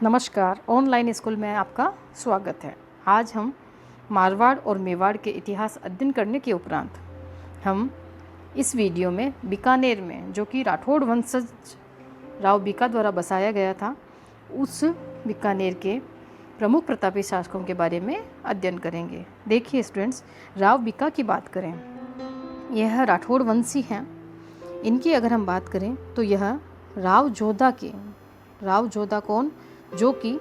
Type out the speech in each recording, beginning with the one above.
नमस्कार, online school में आपका स्वागत है। आज हम मारवाड़ और मेवाड़ के इतिहास अध्ययन करने के उपरांत हम इस वीडियो में बीकानेर में, जो कि राठौड़ वंशज राव बीका द्वारा बसाया गया था, उस बीकानेर के प्रमुख प्रतापी शासकों के बारे में अध्ययन करेंगे। देखिए स्टूडेंट्स, राव बीका की बात करें, यह राठौड़ वंशी हैं। इनकी अगर हम बात करें तो यह राव जोधा कौन, जो कि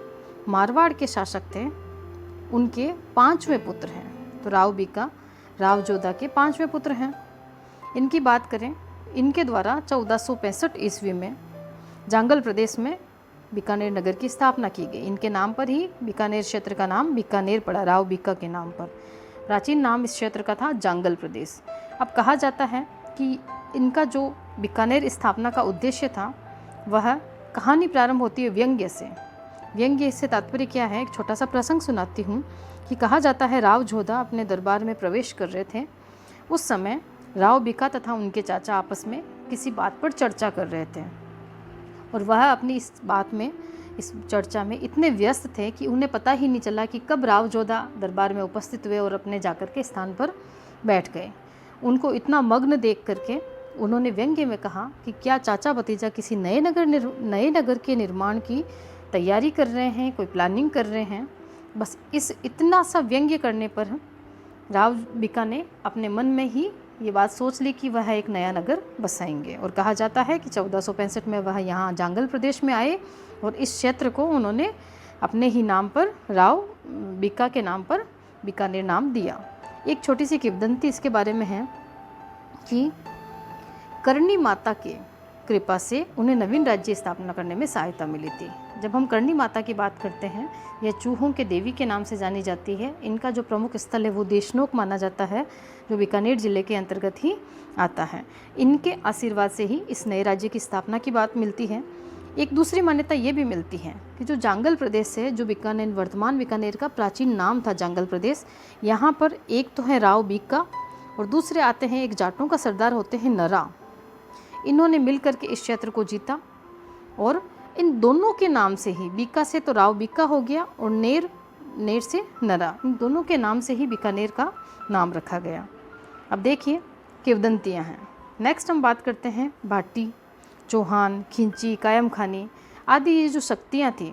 मारवाड़ के शासक थे, उनके 5वें पुत्र हैं। तो राव बीका राव जोधा के 5वें पुत्र हैं। इनकी बात करें, इनके द्वारा 1465 ईस्वी में जांगल प्रदेश में बीकानेर नगर की स्थापना की गई। इनके नाम पर ही बीकानेर क्षेत्र का नाम बीकानेर पड़ा, राव बीका के नाम पर। प्राचीन नाम इस क्षेत्र का था जांगल प्रदेश। अब कहा जाता है कि इनका जो बीकानेर स्थापना का उद्देश्य था, वह कहानी प्रारंभ होती है व्यंग्य से। व्यंग्य से तात्पर्य क्या है, एक छोटा सा प्रसंग सुनाती हूँ कि कहा जाता है राव जोधा अपने दरबार में प्रवेश कर रहे थे। उस समय राव बीका तथा उनके चाचा आपस में किसी बात पर चर्चा कर रहे थे और वह अपनी इस चर्चा में इतने व्यस्त थे कि उन्हें पता ही नहीं चला कि कब राव जोधा दरबार में उपस्थित हुए और अपने जाकर के स्थान पर बैठ गए। उनको इतना मग्न देख करके उन्होंने व्यंग्य में कहा कि क्या चाचा भतीजा किसी नए नगर के निर्माण की तैयारी कर रहे हैं, कोई प्लानिंग कर रहे हैं। बस इतना सा व्यंग्य करने पर राव बीका ने अपने मन में ही ये बात सोच ली कि वह एक नया नगर बसाएंगे। और कहा जाता है कि 1465 में वह यहाँ जांगल प्रदेश में आए और इस क्षेत्र को उन्होंने अपने ही नाम पर, राव बीका के नाम पर बीकानेर नाम दिया। एक छोटी सी किंवदंती इसके बारे में है कि करणी माता के कृपा से उन्हें नवीन राज्य स्थापना करने में सहायता मिली थी। जब हम करणी माता की बात करते हैं, यह चूहों के देवी के नाम से जानी जाती है। इनका जो प्रमुख स्थल है वो देशनोक माना जाता है, जो बीकानेर जिले के अंतर्गत ही आता है। इनके आशीर्वाद से ही इस नए राज्य की स्थापना की बात मिलती है। एक दूसरी मान्यता ये भी मिलती है कि जो जांगल प्रदेश से, जो बीकानेर, वर्तमान बीकानेर का प्राचीन नाम था जांगल प्रदेश, यहाँ पर एक तो है राव बीका और दूसरे आते हैं एक जाटों का सरदार होते हैं नरा। इन्होंने मिलकर के इस क्षेत्र को जीता और इन दोनों के नाम से ही, बीका से तो राव बीका हो गया और नेर से नरा, इन दोनों के नाम से ही बीकानेर का नाम रखा गया। अब देखिए किंवदंतियाँ हैं। नेक्स्ट हम बात करते हैं भाटी, चौहान, खिंची, कायम खानी आदि ये जो शक्तियाँ थी,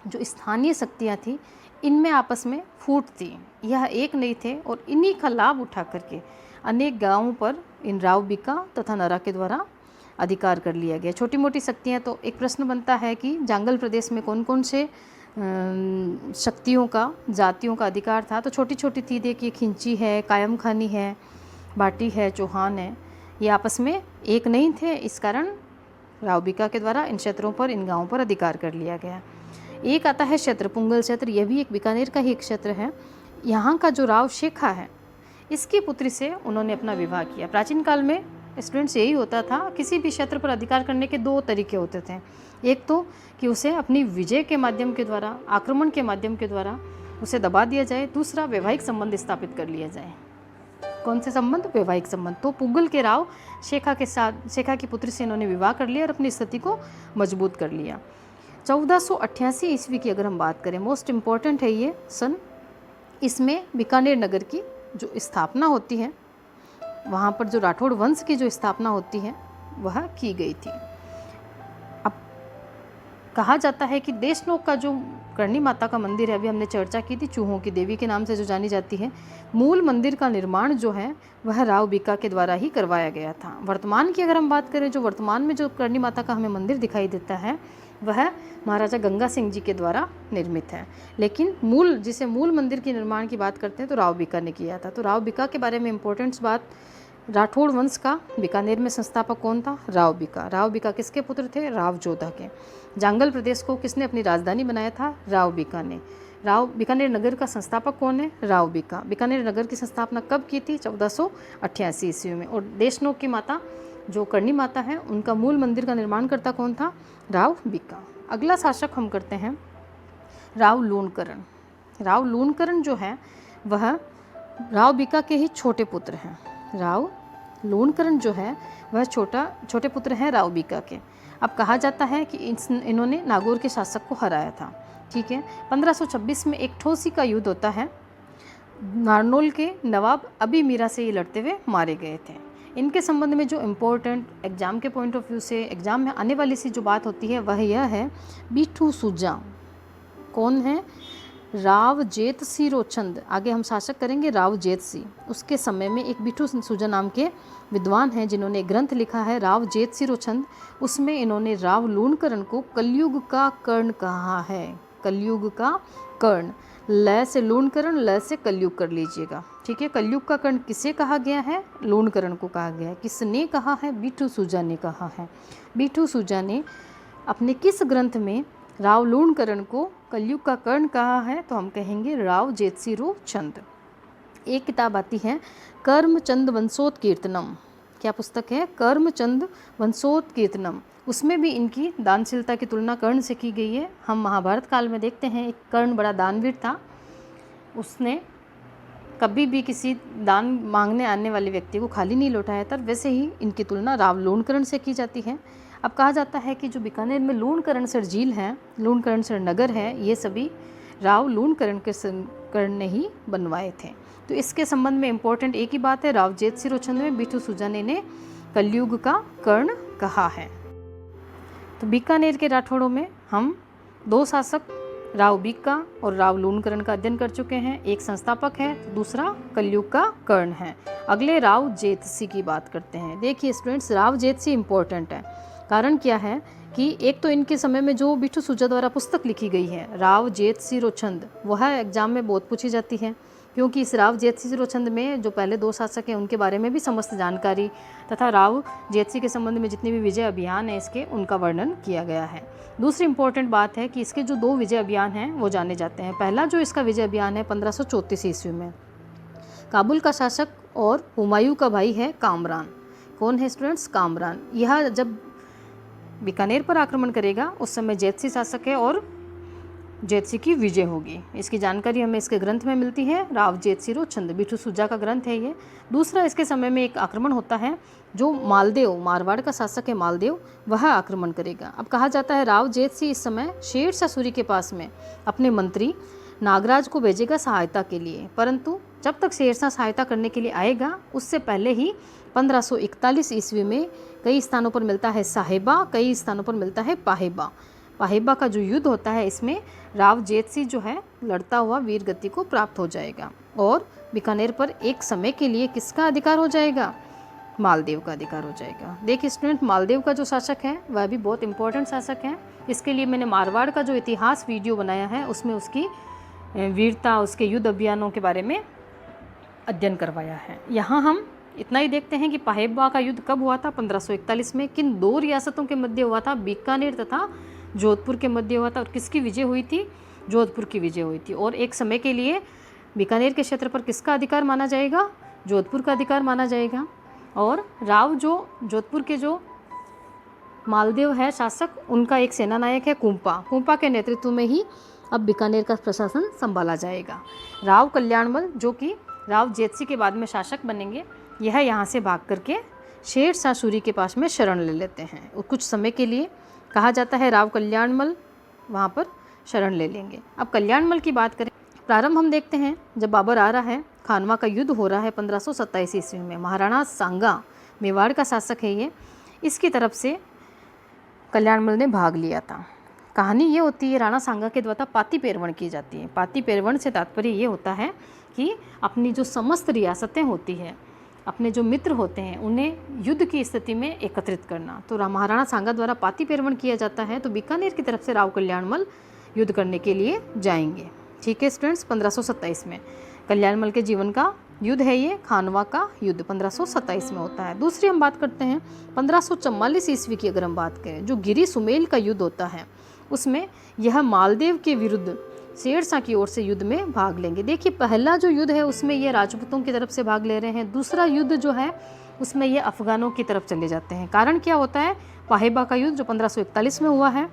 जो स्थानीय शक्तियाँ थी, इनमें आपस में फूट थी। यह एक नहीं थे और इन्हीं का लाभ उठा करके अनेक गांवों पर इन राव बीका तथा नरा के द्वारा अधिकार कर लिया गया। छोटी मोटी शक्तियाँ, तो एक प्रश्न बनता है कि जांगल प्रदेश में कौन कौन से शक्तियों का, जातियों का अधिकार था। तो छोटी छोटी थी, देखिए खिंची है, कायम खानी है, भाटी है, चौहान है, ये आपस में एक नहीं थे। इस कारण राव बीका के द्वारा इन क्षेत्रों पर, इन गाँवों पर अधिकार कर लिया गया। एक आता है क्षेत्र, पुंगल क्षेत्र, यह भी एक बीकानेर का ही एक क्षेत्र है। यहाँ का जो राव शेखा है, इसकी पुत्री से उन्होंने अपना विवाह किया। प्राचीन काल में स्टूडेंट्स यही होता था, किसी भी क्षेत्र पर अधिकार करने के दो तरीके होते थे। एक तो कि उसे अपनी विजय के माध्यम के द्वारा, आक्रमण के माध्यम के द्वारा उसे दबा दिया जाए। दूसरा, वैवाहिक संबंध स्थापित कर लिया जाए। कौन से संबंध? वैवाहिक संबंध। तो पुंगल के राव शेखा की पुत्री से इन्होंने विवाह कर लिया और अपनी स्थिति को मजबूत कर लिया। 1488 ईस्वी की अगर हम बात करें, मोस्ट इम्पॉर्टेंट है ये सन, इसमें बीकानेर नगर की जो स्थापना होती है, वहाँ पर जो राठौड़ वंश की जो स्थापना होती है वह की गई थी। अब कहा जाता है कि देशनोक का जो करणी माता का मंदिर है, अभी हमने चर्चा की थी, चूहों की देवी के नाम से जो जानी जाती है, मूल मंदिर का निर्माण जो है वह राव बीका के द्वारा ही करवाया गया था। वर्तमान की अगर हम बात करें, जो वर्तमान में जो करणी माता का हमें मंदिर दिखाई देता है, वह महाराजा गंगा सिंह जी के द्वारा निर्मित है। लेकिन मूल मंदिर के निर्माण की बात करते हैं तो राव बीका ने किया था। तो राव बीका के बारे में इम्पोर्टेंट्स बात, राठौड़ वंश का बीकानेर में संस्थापक कौन था? राव बीका। राव बीका किसके पुत्र थे? राव जोधा के। जांगल प्रदेश को किसने अपनी राजधानी बनाया था? राव बीका ने। बीकानेर नगर का संस्थापक कौन है? राव बीका। बीकानेर नगर की स्थापना कब की थी? 1488 ईस्वी में। और देशनोक की माता जो करणी माता है, उनका मूल मंदिर का निर्माण करता कौन था? राव बीका। अगला शासक हम करते हैं राव लूणकरण। राव लूणकरण जो है वह राव बीका के ही छोटे पुत्र हैं। राव लूणकरण जो है वह छोटे पुत्र हैं राव बीका के। अब कहा जाता है कि इन्होंने नागौर के शासक को हराया था। ठीक है। 1526 में एक ठोसी का युद्ध होता है। नारनौल के नवाब अबी मीरा से ये लड़ते हुए मारे गए थे। इनके संबंध में जो इम्पोर्टेंट एग्ज़ाम के पॉइंट ऑफ व्यू से एग्ज़ाम में आने वाली सी जो बात होती है वह यह है, बीठू सुजा कौन है? राव जेतसिरो चंद। आगे हम शासक करेंगे राव जेतसी। उसके समय में एक बीठू सुजा नाम के विद्वान हैं जिन्होंने ग्रंथ लिखा है राव जेतसिरो चंद। उसमें इन्होंने राव लूणकरण को कलयुग का कर्ण कहा है। कलयुग का कर्ण, ल से लूणकरण, ल से कलयुग कर लीजिएगा। ठीक है। कलयुग का कर्ण किसे कहा गया है? लूणकरण को कहा गया है। किसने कहा है? बीठू सुजा ने कहा है। बीठू सुजा ने अपने किस ग्रंथ में राव लूणकरण को कलयुग का कर्ण कहा है? तो हम कहेंगे राव जेतसिरो चंद। एक किताब आती है कर्मचंद वंशोत्कीर्तनम। क्या पुस्तक है? कर्मचंद वंशोत्कीर्तनम। उसमें भी इनकी दानशीलता की तुलना कर्ण से की गई है। हम महाभारत काल में देखते हैं एक कर्ण बड़ा दानवीर था। उसने कभी भी किसी दान मांगने आने वाले व्यक्ति को खाली नहीं लौटाया था। वैसे ही इनकी तुलना राव लूणकरण से की जाती है। अब कहा जाता है कि जो बीकानेर में लूणकरणसर झील है, लूणकरणसर नगर है, ये सभी राव लूणकरण के कर्ण ने ही बनवाए थे। तो इसके संबंध में इम्पोर्टेंट एक ही बात है, राव जेतसिरो चंद में बीठू सुजा ने कलयुग का कर्ण कहा है। तो बीकानेर के राठौड़ों में हम 2 शासक राव बीका और राव लूणकरण का अध्ययन कर चुके हैं। एक संस्थापक है, दूसरा कलयुग का कर्ण है। अगले राव जेतसी की बात करते हैं। देखिए स्टूडेंट्स, राव जेतसी इम्पोर्टेंट है। कारण क्या है कि एक तो इनके समय में जो बीठू सुजा द्वारा पुस्तक लिखी गई है राव जेतसिरो चंद, वह एग्जाम में बहुत पूछी जाती है, क्योंकि इस राव जेतसिरो चंद में जो पहले 2 शासक हैं उनके बारे में भी समस्त जानकारी तथा राव जेतसी के संबंध में जितने भी विजय अभियान हैं इसके, उनका वर्णन किया गया है। दूसरी इंपॉर्टेंट बात है कि इसके जो 2 विजय अभियान हैं वो जाने जाते हैं। पहला जो इसका विजय अभियान है 1534 ईस्वी में, काबुल का शासक और हुमायूं का भाई है कामरान। कौन है स्टूडेंट्स? कामरान। यह जब बीकानेर पर आक्रमण करेगा उस समय जेतसी शासक है और जेतसी की विजय होगी। इसकी जानकारी हमें इसके ग्रंथ में मिलती है, राव जेतसिरो चंद, बीठू सुजा का ग्रंथ है ये। दूसरा, इसके समय में एक आक्रमण होता है जो मालदेव, मारवाड़ का शासक है मालदेव, वह आक्रमण करेगा। अब कहा जाता है राव जेतसी इस समय शेरशाह सूरी के पास में अपने मंत्री नागराज को भेजेगा सहायता के लिए, परंतु जब तक शेरशाह सहायता करने के लिए आएगा उससे पहले ही 1541 ईस्वी में कई स्थानों पर मिलता है साहेबा, कई स्थानों पर मिलता है पाहेबा। पाहेबा का जो युद्ध होता है इसमें राव जेतसी जो है लड़ता हुआ वीर गति को प्राप्त हो जाएगा और बीकानेर पर एक समय के लिए किसका अधिकार हो जाएगा? मालदेव का अधिकार हो जाएगा। देखिए स्टूडेंट, मालदेव का जो शासक है वह भी बहुत इंपॉर्टेंट शासक है। इसके लिए मैंने मारवाड़ का जो इतिहास वीडियो बनाया है उसमें उसकी वीरता, उसके युद्ध अभियानों के बारे में अध्ययन करवाया है। यहाँ हम इतना ही देखते हैं कि पाहेबा का युद्ध कब हुआ था? 1541 में। किन 2 रियासतों के मध्य हुआ था? बीकानेर तथा जोधपुर के मध्य हुआ था। और किसकी विजय हुई थी? जोधपुर की विजय हुई थी। और एक समय के लिए बीकानेर के क्षेत्र पर किसका अधिकार माना जाएगा? जोधपुर का अधिकार माना जाएगा। और राव जो जोधपुर के जो मालदेव है शासक, उनका एक सेना नायक है कुंपा। कुंपा के नेतृत्व में ही अब बीकानेर का प्रशासन संभाला जाएगा। राव कल्याणमल जो कि राव जेतसी के बाद में शासक बनेंगे, यह यहाँ से भाग करके शेरशाह सूरी के पास में शरण ले लेते हैं और कुछ समय के लिए कहा जाता है राव कल्याणमल वहाँ पर शरण ले लेंगे। अब कल्याणमल की बात करें, प्रारंभ हम देखते हैं जब बाबर आ रहा है, खानवा का युद्ध हो रहा है 1527 ईस्वी में। महाराणा सांगा मेवाड़ का शासक है ये, इसकी तरफ से कल्याणमल ने भाग लिया था। कहानी ये होती है राणा सांगा के द्वारा पाती पेरवण की जाती है। पाती पेरवण से तात्पर्य ये होता है कि अपनी जो समस्त रियासतें होती हैं, अपने जो मित्र होते हैं, उन्हें युद्ध की स्थिति में एकत्रित करना। तो महाराणा सांगा द्वारा पाती पेरवण किया जाता है। तो बीकानेर की तरफ से राव कल्याणमल युद्ध करने के लिए जाएंगे। ठीक है स्टूडेंट्स, 1527 में कल्याणमल के जीवन का युद्ध है ये, खानवा का युद्ध 1527 में होता है। दूसरी हम बात करते हैं 1544 ईस्वी की। अगर हम बात करें, जो गिरी सुमेल का युद्ध होता है उसमें यह मालदेव के विरुद्ध शेरशाह की ओर से युद्ध में भाग लेंगे। देखिए, पहला जो युद्ध है उसमें ये राजपूतों की तरफ से भाग ले रहे हैं। दूसरा युद्ध जो है उसमें ये अफगानों की तरफ चले जाते हैं। कारण क्या होता है? पाहेबा का युद्ध जो 1541 में हुआ है,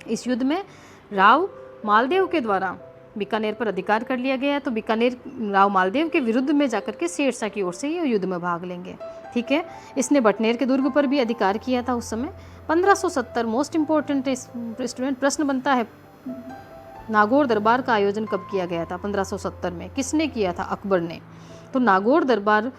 इस युद्ध में राव मालदेव के द्वारा बीकानेर पर अधिकार कर लिया गया है। तो बीकानेर राव मालदेव के विरुद्ध में जाकर के शेरशाह की ओर से ये युद्ध में भाग लेंगे। ठीक है। इसने बटनेर के दुर्ग पर भी अधिकार किया था उस समय। 1570 मोस्ट इम्पोर्टेंट स्टूडेंट प्रश्न बनता है, नागौर दरबार का आयोजन कब किया गया था? 1570 में। किसने किया था? अकबर ने। तो नागौर दरबार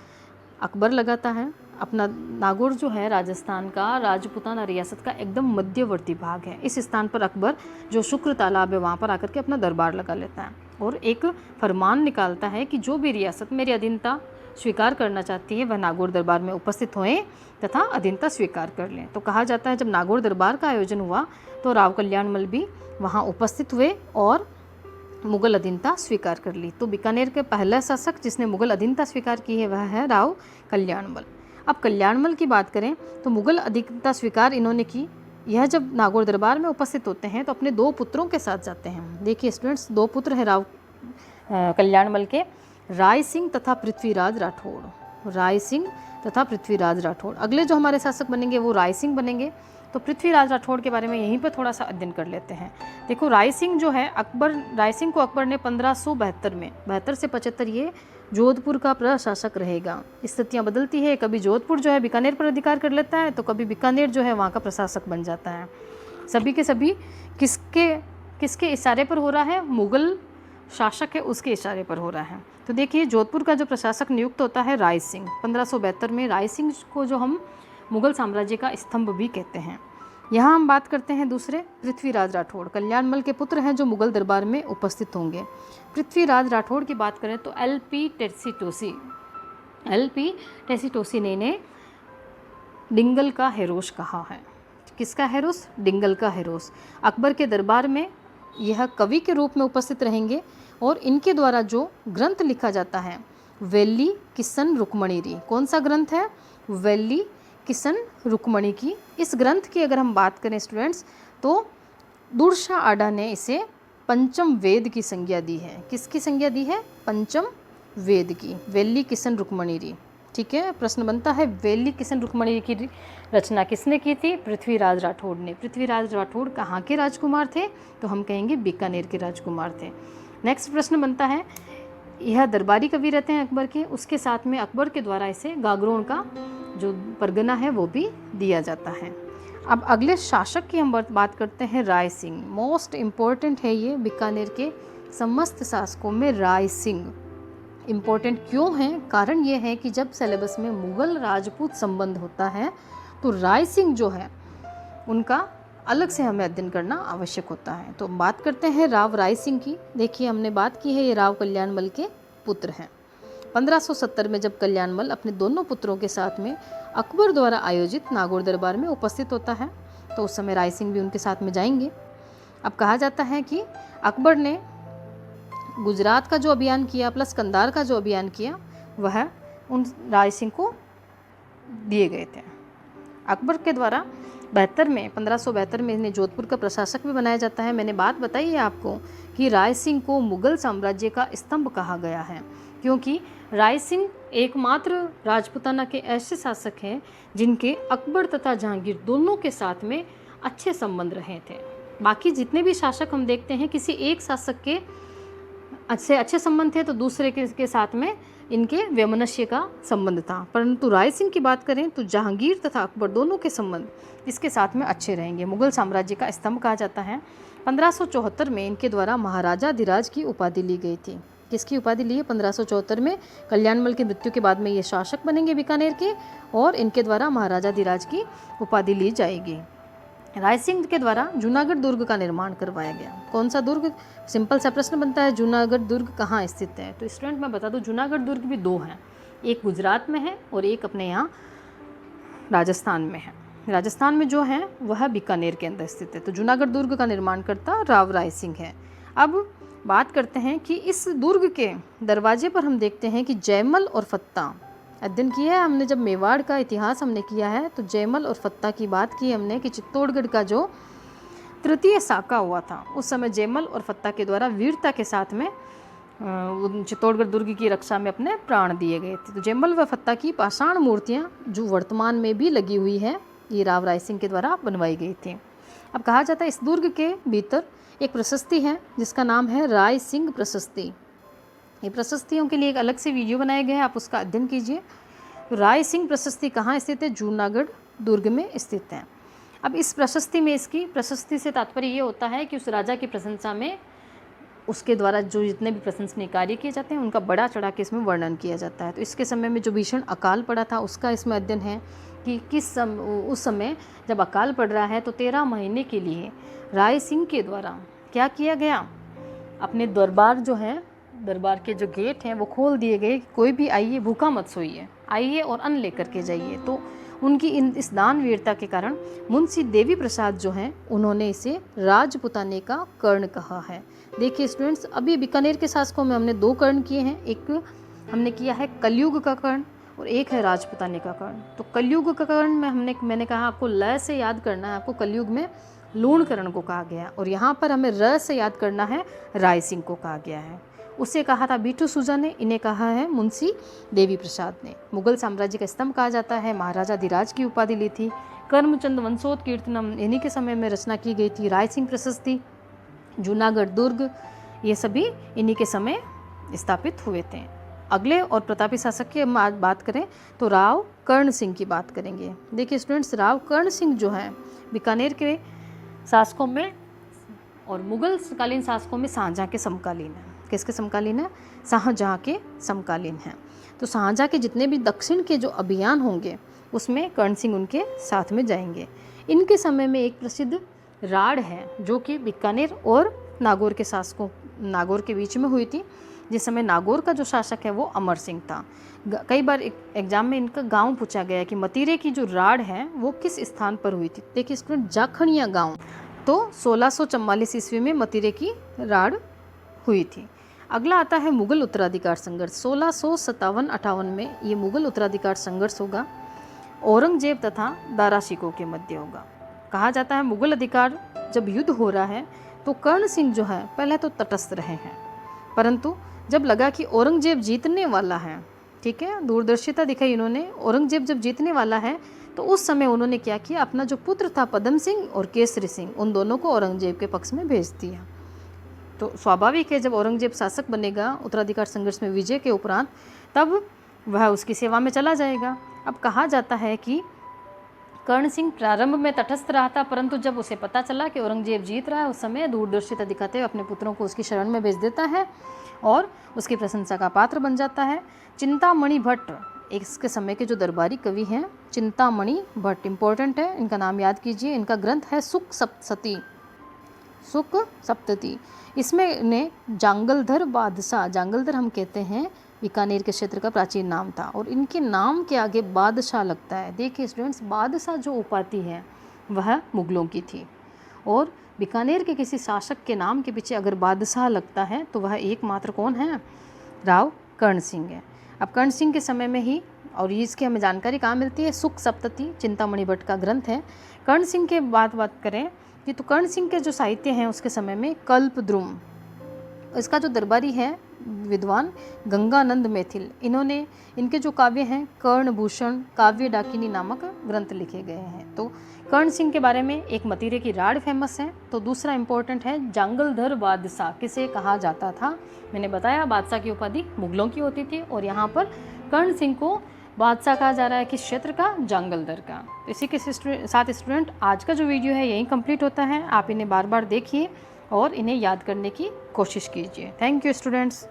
अकबर लगाता है। अपना नागौर जो है राजस्थान का राजपूताना रियासत का एकदम मध्यवर्ती भाग है। इस स्थान पर अकबर जो शुक्र तालाब है वहाँ पर आकर के अपना दरबार लगा लेता है और एक फरमान निकालता है कि जो भी रियासत मेरी अधीनता स्वीकार करना चाहती है वह नागौर दरबार में उपस्थित होएं तथा अधीनता स्वीकार कर लें। तो कहा जाता है जब नागौर दरबार का आयोजन हुआ तो राव कल्याणमल भी वहाँ उपस्थित हुए और मुगल अधीनता स्वीकार कर ली। तो बीकानेर के पहला शासक जिसने मुगल अधीनता स्वीकार की है वह है राव कल्याणमल। अब कल्याणमल की बात करें तो मुगल अधीनता स्वीकार इन्होंने की। यह जब नागौर दरबार में उपस्थित होते हैं तो अपने 2 पुत्रों के साथ जाते हैं। देखिए स्टूडेंट्स, 2 पुत्र हैं राव कल्याणमल के, राय सिंह तथा पृथ्वीराज राठौड़। राय सिंह तथा पृथ्वीराज राठौड़। अगले जो हमारे शासक बनेंगे वो राय सिंह बनेंगे। तो पृथ्वीराज राठौड़ के बारे में यहीं पर थोड़ा सा अध्ययन कर लेते हैं। देखो राय सिंह जो है राय सिंह को अकबर ने 1572 में 72 से 75 ये जोधपुर का प्रशासक रहेगा। स्थितियाँ बदलती है, कभी जोधपुर जो है बीकानेर पर अधिकार कर लेता है तो कभी बीकानेर जो है वहाँ का प्रशासक बन जाता है। सभी के सभी किसके इशारे पर हो रहा है? मुगल शासक है उसके इशारे पर हो रहा है। तो देखिए जोधपुर का जो प्रशासक नियुक्त होता है राय सिंह। 1572 में राय सिंह को जो हम मुगल साम्राज्य का स्तंभ भी कहते हैं। यहाँ हम बात करते हैं दूसरे पृथ्वीराज राठौड़, कल्याणमल के पुत्र हैं जो मुगल दरबार में उपस्थित होंगे। पृथ्वीराज राठौड़ की बात करें तो एलपी टेसीटोसी ने इन्हें डिंगल का हेरोस कहा है। किसका हेरोस? डिंगल का हेरोस। अकबर के दरबार में यह कवि के रूप में उपस्थित रहेंगे और इनके द्वारा जो ग्रंथ लिखा जाता है वेली किशन रुक्मणीरी। कौन सा ग्रंथ है? वेली किशन रुक्मणी की। इस ग्रंथ की अगर हम बात करें स्टूडेंट्स तो दुर्शा आडा ने इसे पंचम वेद की संज्ञा दी है। किसकी संज्ञा दी है? पंचम वेद की। वेली किशन रुक्मणीरी। ठीक है, प्रश्न बनता है वेली किशन रुक्मणीरी की रचना किसने की थी? पृथ्वीराज राठौड़ ने। पृथ्वीराज राठौड़ कहाँ के राजकुमार थे? तो हम कहेंगे बीकानेर के राजकुमार थे। नेक्स्ट प्रश्न बनता है, यह दरबारी कवि रहते हैं अकबर के, उसके साथ में अकबर के द्वारा इसे गागरोन का जो परगना है वो भी दिया जाता है। अब अगले शासक की हम बात करते हैं राय सिंह। मोस्ट इम्पोर्टेंट है ये बीकानेर के समस्त शासकों में राय सिंह। इम्पोर्टेंट क्यों है? कारण ये है कि जब सिलेबस में मुगल राजपूत संबंध होता है तो राय सिंह जो है उनका अलग से हमें अध्ययन करना आवश्यक होता है। तो बात करते हैं राव राय सिंह की। देखिए हमने बात की है ये राव कल्याणमल के पुत्र हैं। 1570 में जब कल्याणमल अपने दोनों पुत्रों के साथ में अकबर द्वारा आयोजित नागौर दरबार में उपस्थित होता है तो उस समय राय सिंह भी उनके साथ में जाएंगे। अब कहा जाता है कि अकबर ने गुजरात का जो अभियान किया प्लस कंधार का जो अभियान किया वह उन राय सिंह को दिए गए थे। अकबर के द्वारा 1572 में इन्हें जोधपुर का प्रशासक भी बनाया जाता है। मैंने बात बताई है आपको कि राय सिंह को मुगल साम्राज्य का स्तंभ कहा गया है क्योंकि राय सिंह एकमात्र राजपूताना के ऐसे शासक हैं जिनके अकबर तथा जहांगीर दोनों के साथ में अच्छे संबंध रहे थे। बाकी जितने भी शासक हम देखते हैं किसी एक शासक के अच्छे संबंध थे तो दूसरे के साथ में इनके वैमनस्य का संबंध था, परंतु राय सिंह की बात करें तो जहांगीर तथा अकबर दोनों के संबंध इसके साथ में अच्छे रहेंगे। मुगल साम्राज्य का स्तंभ कहा जाता है। 1574 में इनके द्वारा महाराजाधिराज की उपाधि ली गई थी। किसकी उपाधि ली है? 1574 में कल्याणमल की मृत्यु के बाद में ये शासक बनेंगे बीकानेर के और इनके द्वारा महाराजाधिराज की उपाधि ली जाएगी। राय सिंह के द्वारा जूनागढ़ दुर्ग का निर्माण करवाया गया। कौन सा दुर्ग? सिंपल सा प्रश्न बनता है, जूनागढ़ दुर्ग कहाँ स्थित है? तो स्टूडेंट मैं बता दूं जूनागढ़ दुर्ग भी 2 हैं, एक गुजरात में है और एक अपने यहाँ राजस्थान में है। राजस्थान में जो है वह बीकानेर के अंदर स्थित है। तो जूनागढ़ दुर्ग का निर्माण करता राव राय सिंह है। अब बात करते हैं कि इस दुर्ग के दरवाजे पर हम देखते हैं कि जयमल और फत्ता अध्ययन किया है हमने। जब मेवाड़ का इतिहास हमने किया है तो जयमल और फत्ता की बात की हमने कि चित्तौड़गढ़ का जो तृतीय साका हुआ था उस समय जयमल और फत्ता के द्वारा वीरता के साथ में चित्तौड़गढ़ दुर्ग की रक्षा में अपने प्राण दिए गए थे। तो जयमल व फत्ता की पाषाण मूर्तियाँ जो वर्तमान में भी लगी हुई है ये राव राय सिंह के द्वारा बनवाई गई थी। अब कहा जाता है इस दुर्ग के भीतर एक प्रशस्ति है जिसका नाम है राय सिंह प्रशस्ति। ये प्रशस्तियों के लिए एक अलग से वीडियो बनाए गए हैं, आप उसका अध्ययन कीजिए। तो राय सिंह प्रशस्ति कहाँ स्थित है? जूनागढ़ दुर्ग में स्थित है। अब इस प्रशस्ति में, इसकी प्रशस्ति से तात्पर्य ये होता है कि उस राजा की प्रशंसा में उसके द्वारा जो जितने भी प्रशंसनीय कार्य किए जाते हैं उनका बड़ा चढ़ा के इसमें वर्णन किया जाता है। तो इसके समय में जो भीषण अकाल पड़ा था उसका इसमें अध्ययन है कि उस समय जब अकाल पड़ रहा है तो 13 महीने के लिए राय सिंह के द्वारा क्या किया गया, अपने दरबार जो है, दरबार के जो गेट हैं वो खोल दिए गए। कोई भी आइए, भूखा मत सोइए, आइए और अन्न लेकर के जाइए। तो उनकी इस दान वीरता के कारण मुंशी देवी प्रसाद जो हैं उन्होंने इसे राजपुताने का कर्ण कहा है। देखिए स्टूडेंट्स, अभी बीकानेर के शासकों में हमने 2 कर्ण किए हैं। एक हमने किया है कलयुग का कर्ण और एक है राजपुताने का कर्ण। तो कलयुग का कर्ण में मैंने कहा आपको ल से याद करना है, आपको कलयुग में लूण कर्ण को कहा गया और यहाँ पर हमें र से याद करना है, राय सिंह को कहा गया है। उसे कहा था बीटू सूजा ने, इन्हें कहा है मुंशी देवी प्रसाद ने। मुगल साम्राज्य का स्तंभ कहा जाता है, महाराजा धीराज की उपाधि ली थी। कर्मचंद वंशोत कीर्तनम इन्हीं के समय में रचना की गई थी। राय सिंह प्रशस्ति, जूनागढ़ दुर्ग, ये सभी इन्हीं के समय स्थापित हुए थे। अगले और प्रतापी शासक की बात करें तो राव कर्ण सिंह की बात करेंगे। देखिए स्टूडेंट्स, राव कर्ण सिंह जो हैं बीकानेर के शासकों में और मुगल कालीन शासकों में शाहजहाँ के समकालीन हैं। किसके समकालीन है? शाहजहाँ के समकालीन हैं। तो शाहजहाँ के जितने भी दक्षिण के जो अभियान होंगे उसमें कर्ण सिंह उनके साथ में जाएंगे। इनके समय में एक प्रसिद्ध राड़ है जो कि बीकानेर और नागौर के शासकों, नागौर के बीच में हुई थी। जिस समय नागौर का जो शासक है वो अमर सिंह था। कई बार एग्जाम में इनका गांव पूछा गया कि मतीरे की जो राड़ है वो किस स्थान पर हुई थी। देखिए स्टूडेंट, जाखनिया गांव। तो 1644 ईस्वी में मतीरे की राड़ हुई थी। अगला आता है मुगल उत्तराधिकार संघर्ष। 1657-58 में ये मुगल उत्तराधिकार संघर्ष होगा, औरंगजेब तथा दारा शिकोह के मध्य होगा। कहा जाता है मुगल अधिकार जब युद्ध हो रहा है तो कर्ण सिंह जो है पहले तो तटस्थ रहे हैं, परंतु जब लगा कि औरंगजेब जीतने वाला है, ठीक है, दूरदर्शिता दिखाई इन्होंने, औरंगजेब जब जीतने वाला है तो उस समय उन्होंने क्या किया, अपना जो पुत्र था पदम सिंह और केसरी सिंह, उन दोनों को औरंगजेब के पक्ष में भेज दिया। तो स्वाभाविक है जब औरंगजेब शासक बनेगा उत्तराधिकार संघर्ष में विजय के उपरांत, तब वह उसकी सेवा में चला जाएगा। अब कहा जाता है कि कर्ण सिंह प्रारंभ में तटस्थ रहा था, परंतु जब उसे पता चला कि औरंगजेब जीत रहा है उस समय दूरदर्शिता दिखाते हुए अपने पुत्रों को उसकी शरण में भेज देता है और उसकी प्रशंसा का पात्र बन जाता है। चिंतामणि भट्ट इसके समय के जो दरबारी कवि हैं, चिंतामणि भट्ट इंपॉर्टेंट है, इनका नाम याद कीजिए। इनका ग्रंथ है सुख सप्तती। इसमें ने जांगलधर बादशाह, जांगलधर हम कहते हैं बीकानेर के क्षेत्र का प्राचीन नाम था और इनके नाम के आगे बादशाह लगता है। देखिए स्टूडेंट्स, बादशाह जो उपाधि है वह मुगलों की थी और बीकानेर के किसी शासक के नाम के पीछे अगर बादशाह लगता है तो वह एकमात्र कौन है? राव कर्ण सिंह है। अब कर्ण सिंह के समय में ही, और इसकी हमें जानकारी कहाँ मिलती है? सुख सप्तती चिंतामणि भट्ट का ग्रंथ है। कर्ण सिंह के बात करें कि तो कर्ण सिंह के जो साहित्य हैं उसके समय में कल्पद्रुम, इसका जो दरबारी है विद्वान गंगानंद मैथिल, इन्होंने इनके जो काव्य हैं कर्णभूषण, काव्य डाकिनी नामक ग्रंथ लिखे गए हैं। तो कर्ण सिंह के बारे में एक मतीरे की राड़ फेमस है। तो दूसरा इंपॉर्टेंट है जांगलधर बादशाह, किसे कहा जाता था? मैंने बताया बादशाह की उपाधि मुगलों की होती थी और यहाँ पर कर्ण सिंह को बादशाह कहा जा रहा है, किस क्षेत्र का? जांगलधर का। तो इसी के साथ स्टूडेंट आज का जो वीडियो है यहीं कंप्लीट होता है। आप इन्हें बार बार देखिए और इन्हें याद करने की कोशिश कीजिए। Thank you students.